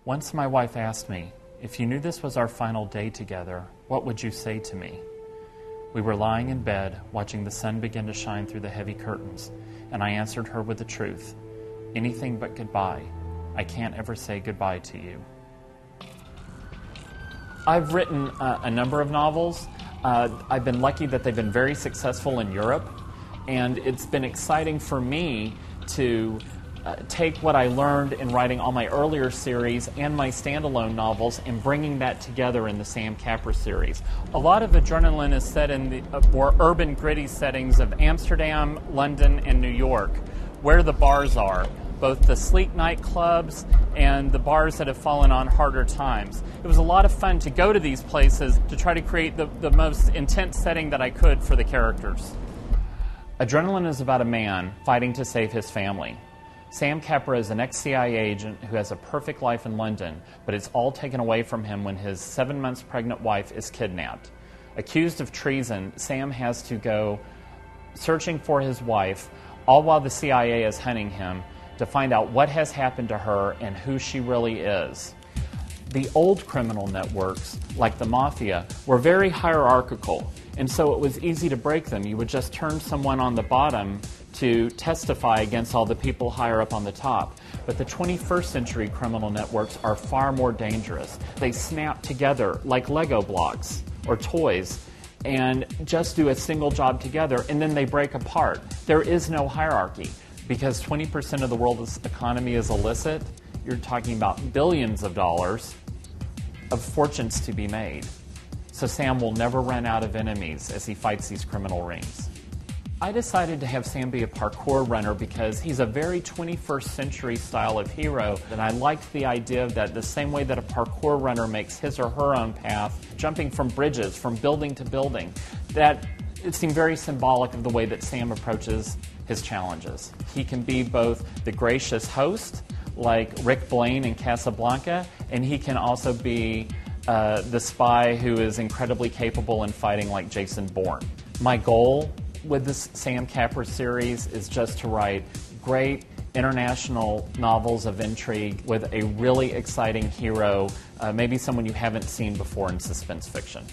Once my wife asked me, "If you knew this was our final day together, what would you say to me?" We were lying in bed, watching the sun begin to shine through the heavy curtains, and I answered her with the truth. "Anything but goodbye. I can't ever say goodbye to you." I've written a number of novels. I've been lucky that they've been very successful in Europe, and it's been exciting for me to take what I learned in writing all my earlier series and my standalone novels and bringing that together in the Sam Capra series. A lot of Adrenaline is set in the more urban, gritty settings of Amsterdam, London, and New York, where the bars are, both the sleek nightclubs and the bars that have fallen on harder times. It was a lot of fun to go to these places to try to create the most intense setting that I could for the characters. Adrenaline is about a man fighting to save his family. Sam Capra is an ex-CIA agent who has a perfect life in London, but it's all taken away from him when his 7 months pregnant wife is kidnapped. Accused of treason, Sam has to go searching for his wife, all while the CIA is hunting him, to find out what has happened to her and who she really is. The old criminal networks, like the Mafia, were very hierarchical, and so it was easy to break them. You would just turn someone on the bottom to testify against all the people higher up on the top. But the 21st century criminal networks are far more dangerous. They snap together like Lego blocks or toys and just do a single job together, and then they break apart. There is no hierarchy. Because 20% of the world's economy is illicit, you're talking about billions of dollars of fortunes to be made. So Sam will never run out of enemies as he fights these criminal rings. I decided to have Sam be a parkour runner because he's a very 21st century style of hero, and I liked the idea that the same way that a parkour runner makes his or her own path, jumping from bridges, from building to building, that it seemed very symbolic of the way that Sam approaches his challenges. He can be both the gracious host, like Rick Blaine in Casablanca, and he can also be the spy who is incredibly capable in fighting, like Jason Bourne. My goal with this Sam Capra series is just to write great international novels of intrigue with a really exciting hero, maybe someone you haven't seen before in suspense fiction.